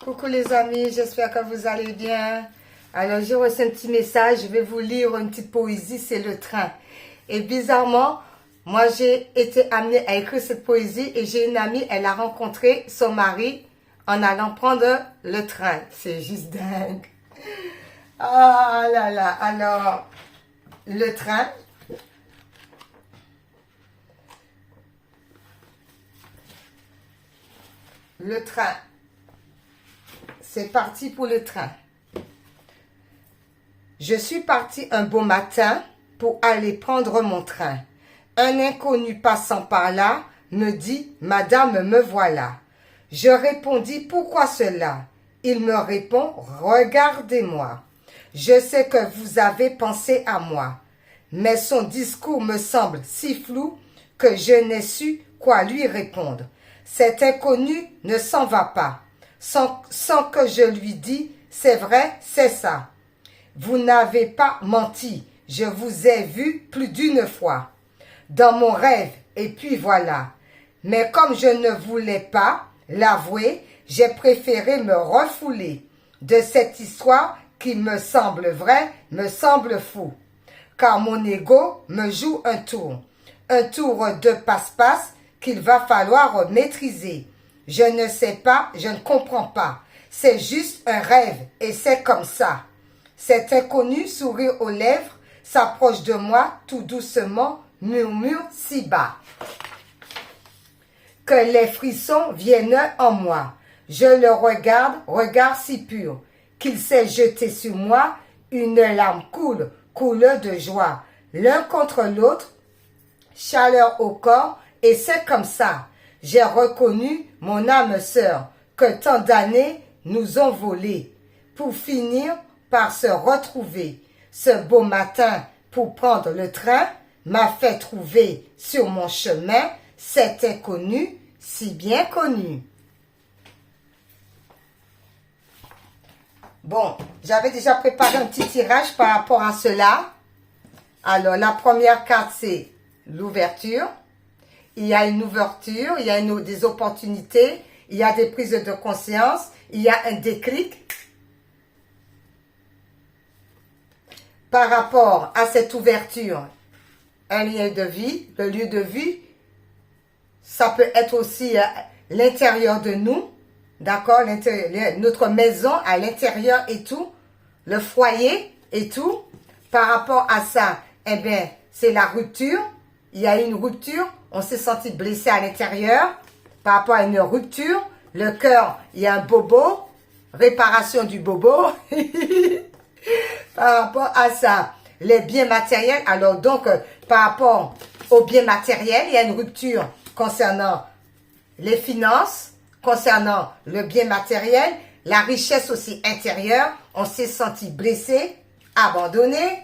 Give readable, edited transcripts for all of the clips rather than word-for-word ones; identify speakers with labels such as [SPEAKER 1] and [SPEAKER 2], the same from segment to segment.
[SPEAKER 1] Coucou les amis, j'espère que vous allez bien. Alors j'ai reçu un petit message, je vais vous lire une petite poésie, c'est le train. Et bizarrement, moi j'ai été amenée à écrire cette poésie et j'ai une amie, elle a rencontré son mari en allant prendre le train. C'est juste dingue. Ah là là, alors le train. Le train. C'est parti pour le train. Je suis parti un beau matin pour aller prendre mon train. Un inconnu passant par là me dit « Madame, me voilà ». Je répondis « Pourquoi cela ?» Il me répond « Regardez-moi. Je sais que vous avez pensé à moi. » Mais son discours me semble si flou que je n'ai su quoi lui répondre. Cet inconnu ne s'en va pas, sans que je lui dise « C'est vrai, c'est ça. Vous n'avez pas menti, je vous ai vu plus d'une fois, dans mon rêve, et puis voilà. Mais comme je ne voulais pas l'avouer, j'ai préféré me refouler de cette histoire qui me semble vraie, me semble fou. Car mon ego me joue un tour de passe-passe qu'il va falloir maîtriser. Je ne sais pas, je ne comprends pas. C'est juste un rêve et c'est comme ça. Cet inconnu, sourire aux lèvres, s'approche de moi tout doucement, murmure si bas que les frissons viennent en moi. Je le regarde, regard si pur, qu'il s'est jeté sur moi, une larme coule de joie. L'un contre l'autre, chaleur au corps, et c'est comme ça. J'ai reconnu mon âme sœur, que tant d'années nous ont volé, pour finir par se retrouver. Ce beau matin, pour prendre le train, m'a fait trouver sur mon chemin cet inconnu si bien connu. Bon, j'avais déjà préparé un petit tirage par rapport à cela. Alors, la première carte, c'est l'ouverture. Il y a une ouverture, il y a des opportunités, il y a des prises de conscience, il y a un déclic. Par rapport à cette ouverture, un lien de vie, le lieu de vie, ça peut être aussi l'intérieur de nous, d'accord, notre maison à l'intérieur et tout, le foyer et tout. Par rapport à ça, eh bien, c'est la rupture. Il y a une rupture, on s'est senti blessé à l'intérieur. Par rapport à une rupture, le cœur, il y a un bobo, réparation du bobo. Par rapport à ça, les biens matériels, alors donc, par rapport aux biens matériels, il y a une rupture concernant les finances, concernant le bien matériel, la richesse aussi intérieure, on s'est senti blessé, abandonné.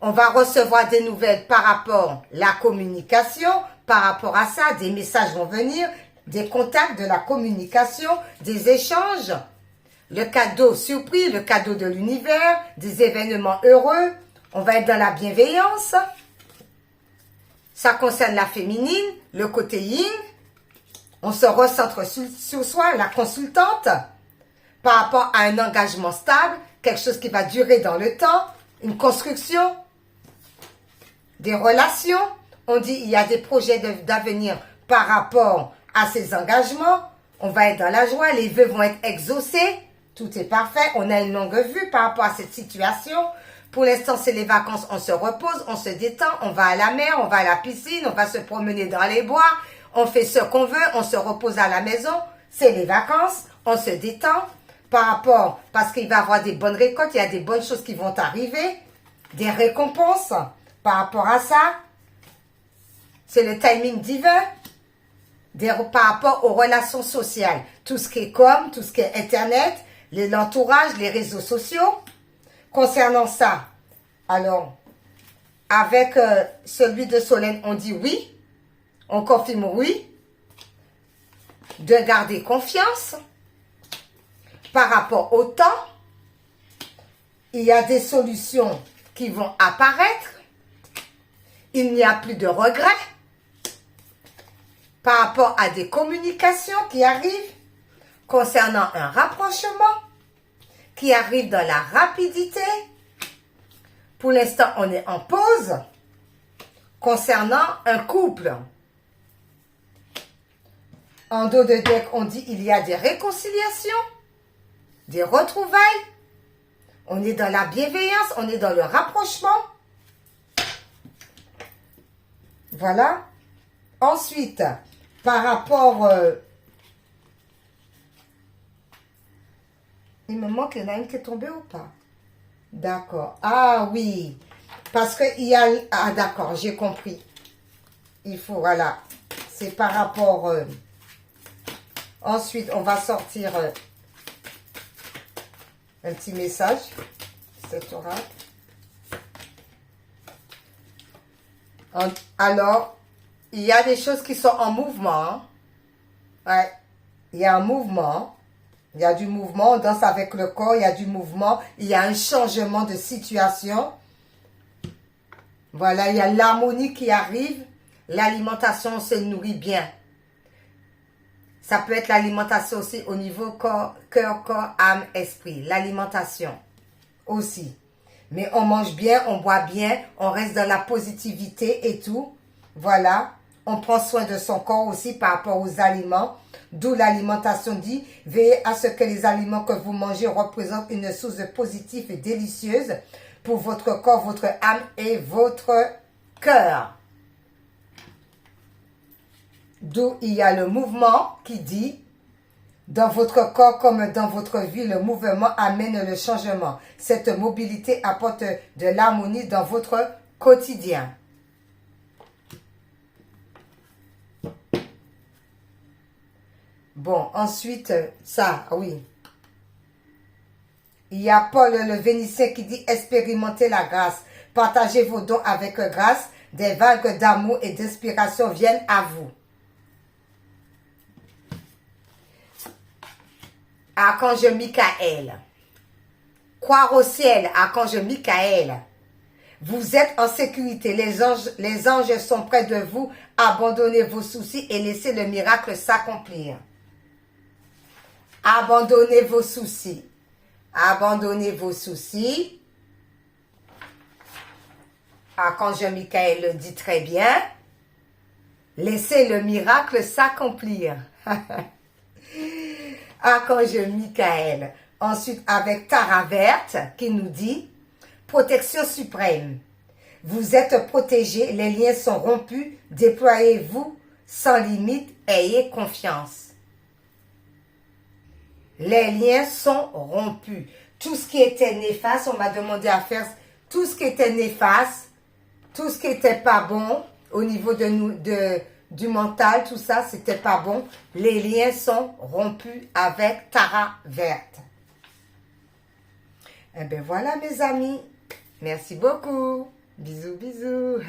[SPEAKER 1] On va recevoir des nouvelles par rapport à la communication, par rapport à ça, des messages vont venir, des contacts, de la communication, des échanges, le cadeau surpris, le cadeau de l'univers, des événements heureux. On va être dans la bienveillance. Ça concerne la féminine, le côté yin. On se recentre sur soi, la consultante, par rapport à un engagement stable, quelque chose qui va durer dans le temps, une construction, des relations. On dit il y a des projets d'avenir par rapport à ces engagements. On va être dans la joie, les vœux vont être exaucés. Tout est parfait, on a une longue vue par rapport à cette situation. Pour l'instant, c'est les vacances, on se repose, on se détend, on va à la mer, on va à la piscine, on va se promener dans les bois, on fait ce qu'on veut, on se repose à la maison. C'est les vacances, on se détend par rapport, parce qu'il va y avoir des bonnes récoltes, il y a des bonnes choses qui vont arriver, des récompenses par rapport à ça. C'est le timing divin. Par rapport aux relations sociales, tout ce qui est com, tout ce qui est internet, l'entourage, les réseaux sociaux. Concernant ça, alors, avec celui de Solène, on dit oui, on confirme oui, de garder confiance. Par rapport au temps, il y a des solutions qui vont apparaître, il n'y a plus de regrets. Par rapport à des communications qui arrivent, concernant un rapprochement qui arrive dans la rapidité. Pour l'instant, on est en pause concernant un couple. En dos de deck, on dit il y a des réconciliations, des retrouvailles. On est dans la bienveillance, on est dans le rapprochement. Voilà. Ensuite, par rapport... il me manque, il y en a une qui est tombée ou pas? D'accord. Ah oui. Parce qu'il y a... Ah d'accord, j'ai compris. Il faut, voilà. C'est par rapport... Ensuite, on va sortir un petit message. Cet oracle. Alors, il y a des choses qui sont en mouvement. Hein. Ouais. Il y a un mouvement. Il y a du mouvement. On danse avec le corps. Il y a du mouvement. Il y a un changement de situation. Voilà, il y a l'harmonie qui arrive. L'alimentation, on se nourrit bien. Ça peut être l'alimentation aussi au niveau cœur, corps, âme, esprit. L'alimentation aussi. Mais on mange bien, on boit bien, on reste dans la positivité et tout. Voilà. On prend soin de son corps aussi par rapport aux aliments. D'où l'alimentation dit, veillez à ce que les aliments que vous mangez représentent une source positive et délicieuse pour votre corps, votre âme et votre cœur. D'où il y a le mouvement qui dit, dans votre corps comme dans votre vie, le mouvement amène le changement. Cette mobilité apporte de l'harmonie dans votre quotidien. Bon, ensuite, ça, oui. Il y a Paul le Vénitien qui dit, expérimentez la grâce. Partagez vos dons avec grâce. Des vagues d'amour et d'inspiration viennent à vous. Archange Michael. Croire au ciel, Archange Michael. Vous êtes en sécurité. Les anges sont près de vous. Abandonnez vos soucis et laissez le miracle s'accomplir. Abandonnez vos soucis. Abandonnez vos soucis. Archange Michael le dit très bien. Laissez le miracle s'accomplir. Archange Michael. Ensuite, avec Tara Verte qui nous dit protection suprême. Vous êtes protégés, les liens sont rompus. Déployez-vous sans limite, ayez confiance. Les liens sont rompus. Tout ce qui était néfaste, on m'a demandé à faire tout ce qui était néfaste, tout ce qui n'était pas bon au niveau du mental, tout ça, c'était pas bon. Les liens sont rompus avec Tara Verte. Eh bien voilà mes amis. Merci beaucoup. Bisous, bisous.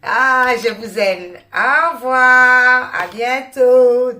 [SPEAKER 1] Ah, je vous aime. Au revoir. À bientôt.